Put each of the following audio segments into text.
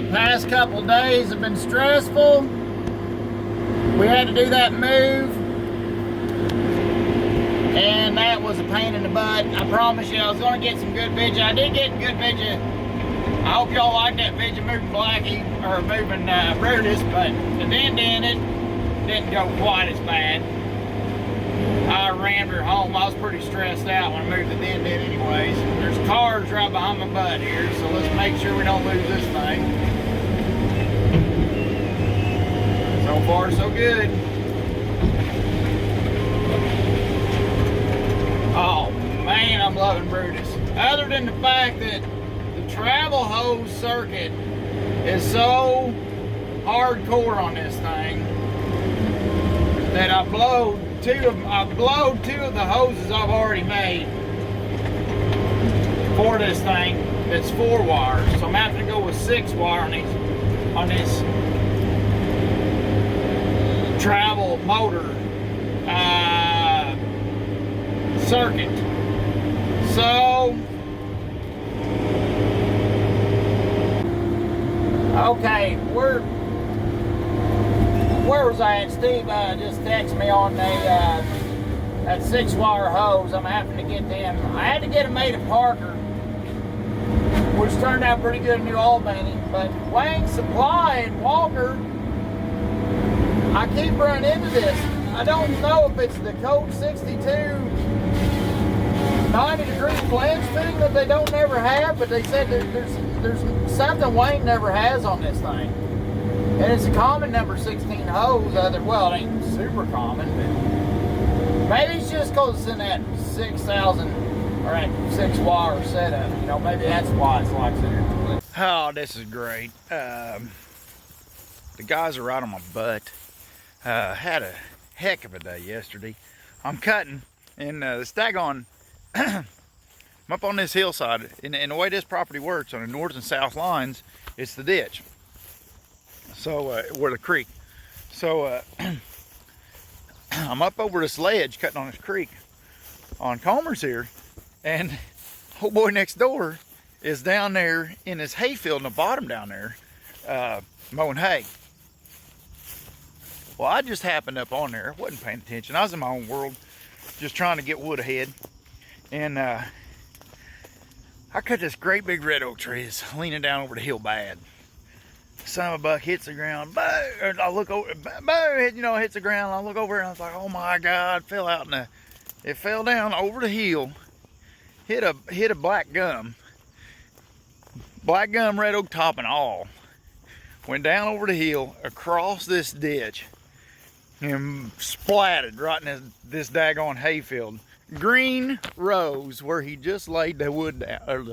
the past couple days have been stressful. We had to do that move, and that was a pain in the butt. I promise you I was going to get some good video. I did get good video. I hope y'all like that video moving Blackie, or moving Brutus, but the dent in it didn't go quite as bad. I ran her home. I was pretty stressed out when I moved the dent in anyways. There's cars right behind my butt here, so let's make sure we don't lose this thing. So far, so good. Oh man, I'm loving Brutus. Other than the fact that the travel hose circuit is so hardcore on this thing that I blowed two of the hoses I've already made for this thing. It's 4 wires, so I'm having to go with 6 wire on this travel motor circuit. So okay, where was I at? Steve just texted me on that 6 wire hose. I'm having to get them. I had to get them made at Parker, which turned out pretty good in New Albany. But Wayne Supply in Walker, I keep running into this. I don't know if it's the Code 62 90-degree flange thing that they don't never have, but they said there's something Wayne never has on this thing. And it's a common number 16 hose. Well, it ain't super common, but maybe it's just because it's in that 6,000 or that 6 wire setup. You know, maybe that's why it's like that. Oh, this is great. The guys are right on my butt. Had a heck of a day yesterday. I'm cutting, and this daggone, I'm up on this hillside, and the way this property works on the north and south lines, it's the ditch. So, where the creek. So, I'm up over this ledge cutting on this creek on Comer's here, and old boy next door is down there in his hayfield in the bottom down there, mowing hay. Well, I just happened up on there, wasn't paying attention. I was in my own world, just trying to get wood ahead. And I cut this great big red oak tree. It's leaning down over the hill bad. Son of a buck hits the ground. I look over, you know, hits the ground. I look over and I was like, oh my God, fell out. And it fell down over the hill, hit a black gum red oak top and all. Went down over the hill, across this ditch, and splatted right in this daggone hayfield. Green rose where he just laid the wood down, or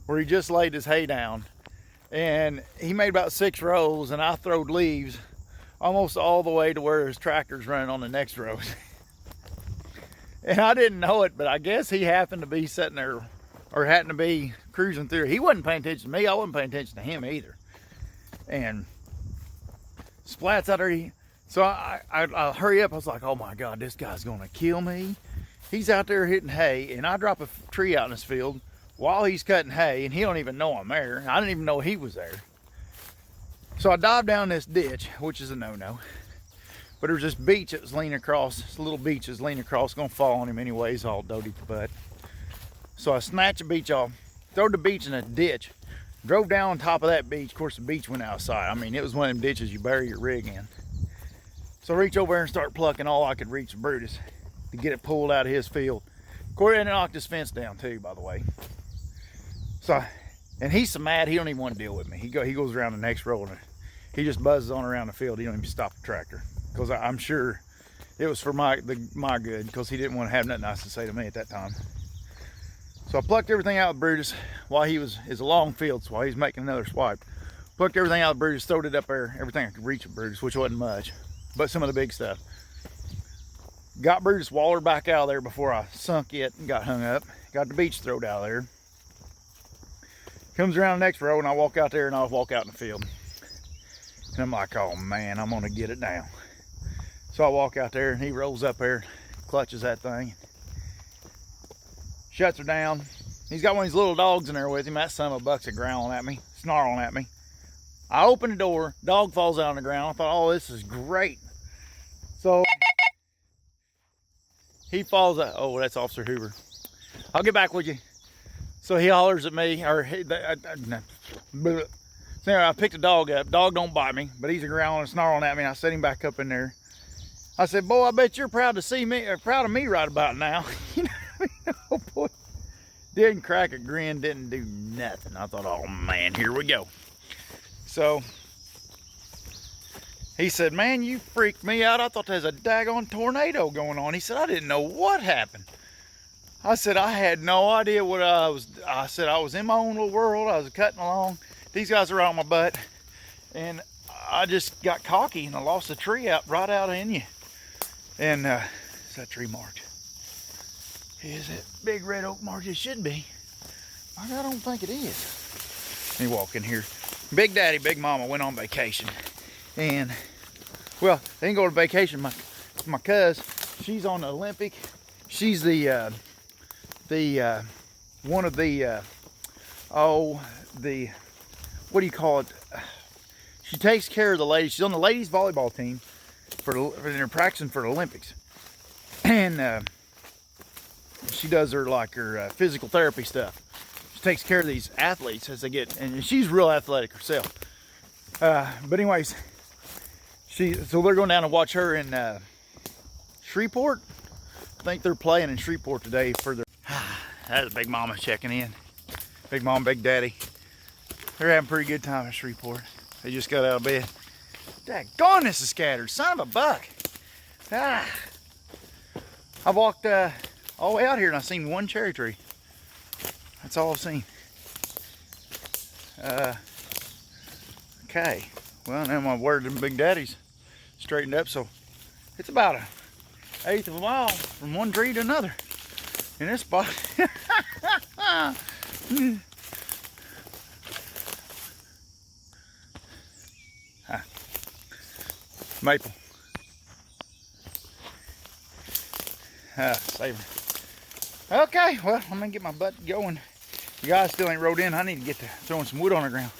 where he just laid his hay down. And he made about 6 rows, and I throwed leaves almost all the way to where his tractor's running on the next rows. And I didn't know it, but I guess he happened to be sitting there, or happened to be cruising through. He wasn't paying attention to me. I wasn't paying attention to him either. And splats out there. So I hurry up. I was like, oh my God, this guy's gonna kill me. He's out there hitting hay, and I drop a tree out in his field while he's cutting hay, and he don't even know I'm there. I didn't even know he was there. So I dive down this ditch, which is a no-no. But there's this beach that was leaning across, this little beach is leaning across, gonna fall on him anyways, all doty to butt. So I snatch the beach off, throw the beach in a ditch, drove down on top of that beach. Of course, the beach went outside. I mean, it was one of them ditches you bury your rig in. So I reach over there and start plucking all I could reach of Brutus to get it pulled out of his field. Of course, and it knocked his fence down too, by the way. So, and he's so mad, he don't even want to deal with me. He goes around the next row, and he just buzzes on around the field. He don't even stop the tractor, because I'm sure it was for my good, because he didn't want to have nothing nice to say to me at that time. So I plucked everything out of Brutus while it's a long field, so while he's making another swipe. Plucked everything out of Brutus, throwed it up there, everything I could reach of Brutus, which wasn't much, but some of the big stuff. Got Brutus wallered back out of there before I sunk it and got hung up. Got the beach throwed out of there. Comes around the next row, and I walk out there, and I walk out in the field. And I'm like, oh man, I'm gonna get it down. So I walk out there, and he rolls up there, clutches that thing, shuts her down. He's got one of these little dogs in there with him. That son of a buck's growling at me, snarling at me. I open the door, dog falls out on the ground. I thought, oh, this is great. So he falls out. Oh, that's Officer Hoover. I'll get back with you. So he hollers at me, or so anyway, I picked the dog up. Dog don't bite me, but he's growling and snarling at me. And I set him back up in there. I said, boy, I bet you're proud to see me, or proud of me right about now. You know what I mean? Oh boy. Didn't crack a grin, didn't do nothing. I thought, oh man, here we go. So he said, man, you freaked me out. I thought there was a daggone tornado going on. He said, I didn't know what happened. I said, I had no idea what I was. I said, I was in my own little world. I was cutting along. These guys are on my butt. And I just got cocky and I lost the tree out right out in you. And is that tree marked? Is it big red oak marked? It should be. I don't think it is. Let me walk in here. Big Daddy, Big Mama went on vacation. And, well, they didn't go to vacation. My cuz, she's on the Olympic. She's the one of the, what do you call it? She takes care of the ladies. She's on the ladies volleyball team they're practicing for the Olympics. And she does her physical therapy stuff. She takes care of these athletes as they get, and she's real athletic herself. But anyways, so they're going down to watch her in Shreveport. I think they're playing in Shreveport today for their. That's Big Mama checking in. Big Mom, Big Daddy. They're having a pretty good time in Shreveport. They just got out of bed. Daggone, this is scattered. Son of a buck. I walked all the way out here and I've seen one cherry tree. That's all I've seen. Okay. Well, now my word and Big Daddy's straightened up, so it's about 1/8 of a mile from one tree to another in this spot. Maple. Savor. Okay, well, I'm gonna get my butt going. The guys still ain't rode in. I need to get to throwing some wood on the ground.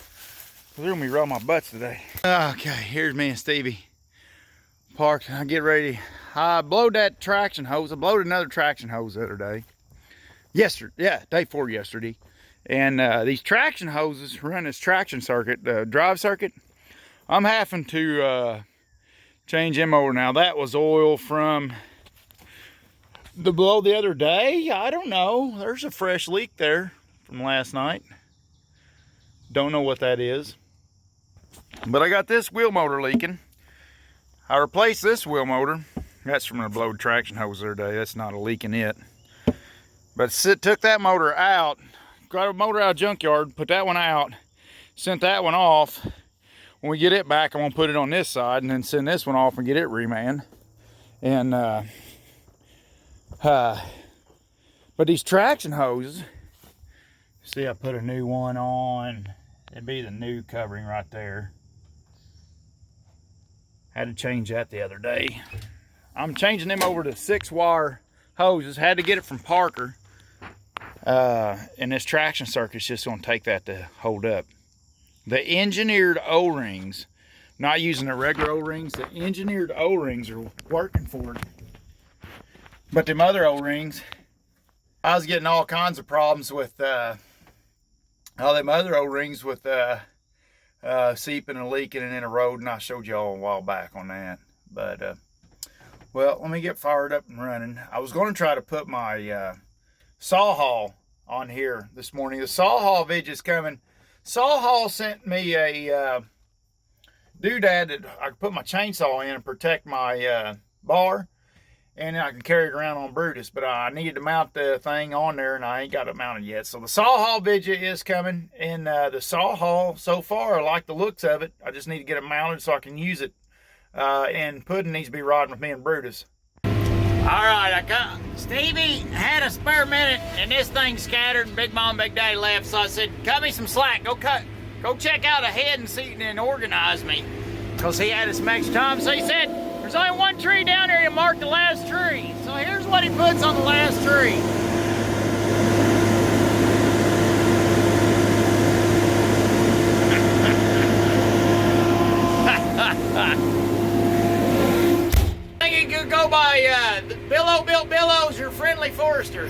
They're gonna be rolling my butts today. Okay, here's me and Stevie parked. I get ready. I blowed that traction hose. I blowed another traction hose the other day. Day 4 yesterday. And these traction hoses run this traction circuit, the drive circuit. I'm having to change them over now. That was oil from the blow the other day. I don't know. There's a fresh leak there from last night. Don't know what that is. But I got this wheel motor leaking. I replaced this wheel motor. That's from the blowed traction hose the other day. That's not a leak in it. But took that motor out. Got a motor out of junkyard. Put that one out. Sent that one off. When we get it back, I'm going to put it on this side and then send this one off and get it remanned. And, but these traction hoses, see, I put a new one on. It'd be the new covering right there. Had to change that the other day. I'm changing them over to 6-wire hoses. Had to get it from Parker. And this traction circuit's just going to take that to hold up. The engineered O-rings, not using the regular O-rings, the engineered O-rings are working for it. But them other O-rings, I was getting all kinds of problems with all them other O-rings with seeping and leaking and in a road, and I showed y'all a while back on that. But, well, let me get fired up and running. I was going to try to put my saw haul on here this morning. The saw haul video is coming. Saw haul sent me a doodad that I can put my chainsaw in and protect my bar, and I can carry it around on Brutus. But I needed to mount the thing on there, and I ain't got it mounted yet. So the saw haul video is coming, and the saw haul so far, I like the looks of it. I just need to get it mounted so I can use it. And Puddin needs to be riding with me and Brutus. All right, Stevie had a spare minute, and this thing scattered, and Big Mom, Big Daddy left, so I said, cut me some slack. Go check out ahead and see and organize me. Because he had some extra time, so he said, there's only one tree down there, you marked the last tree. So here's what he puts on the last tree. go by Billow Bill Billows, your friendly forester.